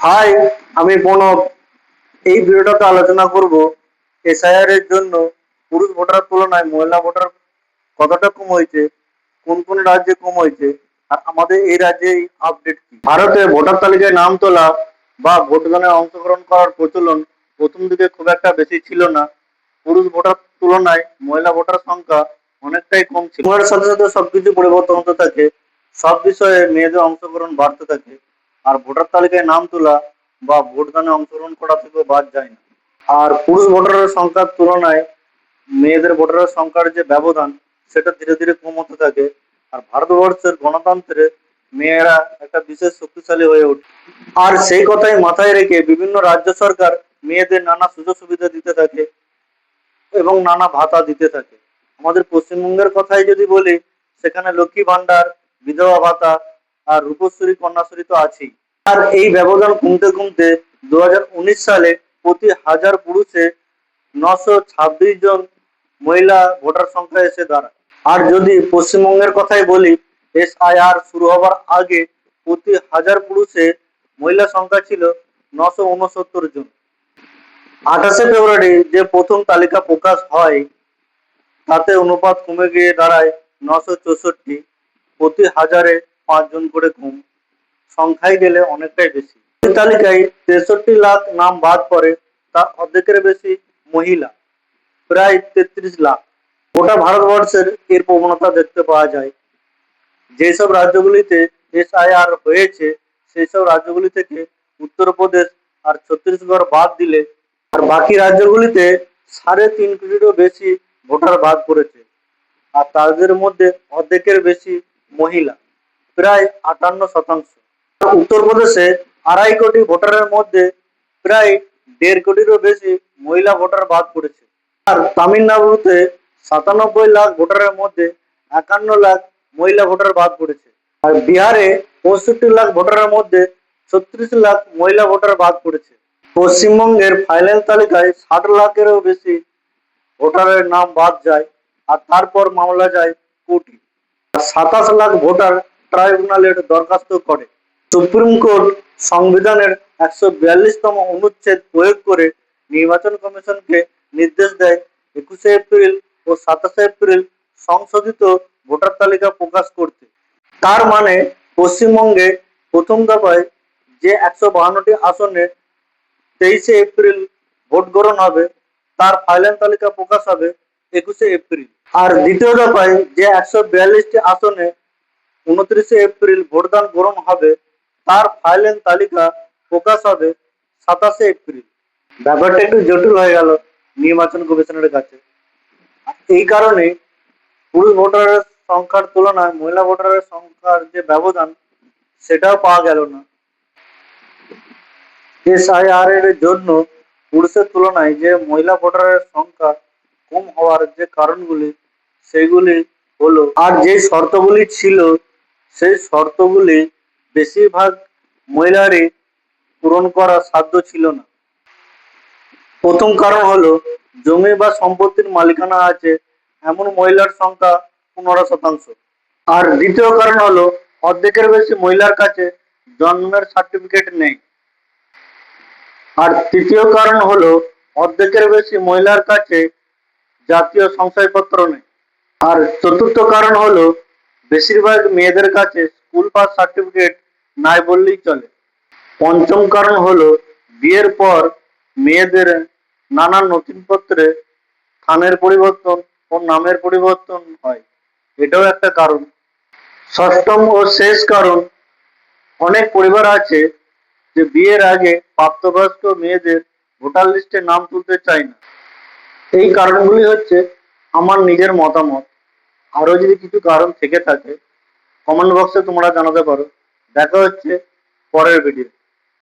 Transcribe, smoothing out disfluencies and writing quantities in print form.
High, আমি প্রণব। এই ভিডিওটাতে আলোচনা করব এসআইআর এর জন্য পুরুষ ভোটার তুলনায় মহিলা ভোটার কতটা কম হয়েছে, কোন কোন রাজ্যে কম হয়েছে, আর আমাদের এই রাজ্যে আপডেট কি। ভারতে ভোটার তালিকায় নাম তোলা বা ভোটদানে অংশগ্রহণ করার প্রচলন প্রথম দিকে খুব একটা বেশি ছিল না। পুরুষ ভোটার তুলনায় মহিলা ভোটার সংখ্যা অনেকটাই কম ছিল। সময়ের সাথে সাথে সবকিছু পরিবর্তন হতে থাকে, সব বিষয়ে মেয়েদের অংশগ্রহণ বাড়তে থাকে, আর ভোটার তালিকায় নাম তোলা বা ভোটদানে অংশগ্রহণ করা থেকেও বাদ যায় না। আর পুরুষ ভোটারের সংখ্যার তুলনায় মেয়েদের ভোটারের সংখ্যার যে ব্যবধান, সেটা ধীরে ধীরে কম হতে থাকে। আর ভারতবর্ষের গণতন্ত্রে মেয়েরা একটা বিশেষ শক্তিশালী হয়ে ওঠে। আর সেই কথাই মাথায় রেখে বিভিন্ন রাজ্য সরকার মেয়েদের নানা সুযোগ সুবিধা দিতে থাকে এবং নানা ভাতা দিতে থাকে। আমাদের পশ্চিমবঙ্গের কথাই যদি বলি, সেখানে লক্ষ্মী ভান্ডার, বিধবা ভাতা আর রূপশ্রী কন্যাশ্রী তো আছেই। আর এই ব্যবধান কমতে কমতে 2019 সালে প্রতি হাজার পুরুষে 926 জন মহিলা ভোটার সংখ্যা এসে দাঁড়ায়। আর যদি পশ্চিমবঙ্গের কথাই বলি, এসআইআর শুরু হবার আগে প্রতি হাজার পুরুষে মহিলা সংখ্যা ছিল 969 জন। 28শে ফেব্রুয়ারি যে প্রথম তালিকা প্রকাশ হয়, তাতে অনুপাত কমে গিয়ে দাঁড়ায় 964। প্রতি হাজারে 5 জন করে কম, সংখ্যায় গেলে অনেকটাই বেশি। এই তালিকায় 63 লাখ নাম বাদ পড়ে, তার অর্ধেকের বেশি মহিলা, প্রায় 33 লাখ। গোটা ভারতবর্ষের এর প্রবণতা দেখতে পাওয়া যায়। যেসব রাজ্যগুলিতে এসআইআর হয়েছে, সেই সব রাজ্যগুলি থেকে উত্তরপ্রদেশ আর ছত্তিশগড় বাদ দিলে আর বাকি রাজ্যগুলিতে 3.5 কোটিরও বেশি ভোটার বাদ পড়েছে। আর তাদের মধ্যে অর্ধেকের বেশি মহিলা, প্রায় 58%। উত্তরপ্রদেশে 2.5 কোটি ভোটারের মধ্যে প্রায় 1.5 কোটিরও বেশি মহিলা ভোটার বাদ পড়েছে। আর তামিলনাড়ুতে 97 লাখ ভোটারের মধ্যে 51 লাখ মহিলা ভোটার বাদ পড়েছে। আর বিহারে 65 লাখ ভোটারের মধ্যে 36 লাখ মহিলা ভোটার বাদ পড়েছে। পশ্চিমবঙ্গের ফাইনাল তালিকায় 60 লাখেরও বেশি ভোটারের নাম বাদ যায়, আর তারপর মামলা যায় কোর্টে। 27 লাখ ভোটার ট্রাইব্যুনালের দরখাস্ত করে। সুপ্রিম কোর্ট সংবিধানের 142তম অনুচ্ছেদ প্রয়োগ করে নির্বাচন কমিশনকে নির্দেশ দেয় 21শে এপ্রিল ও 27শে এপ্রিল সংশোধিত ভোটার তালিকা প্রকাশ করতে। তার মানে পশ্চিমবঙ্গে প্রথম দফায় যে 152টি আসনে 23শে এপ্রিল ভোট গ্রহণ হবে, তার ফাইনাল তালিকা প্রকাশ হবে 21শে এপ্রিল। আর দ্বিতীয় দফায় যে 142টি আসনে 29শে এপ্রিল ভোটদান গ্রহণ হবে, তার ফাইনাল তালিকা প্রকাশ হবে 27শে এপ্রিল। ব্যাপারটা একটু জটিল হয়ে গেল নির্বাচন কমিশনের কাছে। এই কারণে পুরুষ ভোটারের সংখ্যার তুলনায় মহিলা ভোটারের সংখ্যার যে ব্যবধান, সেটাও পাওয়া গেল না। এসআইআর এর জন্য পুরুষের তুলনায় যে মহিলা ভোটারের সংখ্যা কম হওয়ার যে কারণগুলি, সেগুলি হলো, আর যে শর্তগুলি ছিল, সেই শর্তগুলি বেশিরভাগ মহিলারই পূরণ করা সাধ্য ছিল না। প্রথম কারণ হলো, জমি বা সম্পত্তির মালিকানা আছে এমন মহিলার সংখ্যা 15%। আর দ্বিতীয় কারণ হলো, অর্ধেকের বেশি মহিলার কাছে জন্মের সার্টিফিকেট নেই। আর তৃতীয় কারণ হলো, অর্ধেকের বেশি মহিলার কাছে জাতীয় শংসাপত্র নেই। আর চতুর্থ কারণ হলো, বেশিরভাগ মেয়েদের কাছে স্কুল পাস সার্টিফিকেট নাই বললেই চলে। পঞ্চম কারণ হলো, বিয়ের পর মেয়েদের নানান নথিপত্রে স্থানের পরিবর্তন ও নামের পরিবর্তন হয়, এটাও একটা কারণ। ষষ্ঠম ও শেষ কারণ, অনেক পরিবার আছে যে বিয়ের আগে প্রাপ্তবয়স্ক মেয়েদের ভোটার লিস্টে নাম তুলতে চায় না। এই কারণগুলি হচ্ছে আমার নিজের মতামত। আরো যদি কিছু কারণ থেকে থাকে, কমেন্ট বক্সে তোমরা জানাতে পারো। দেখা হচ্ছে পরের ভিডিও।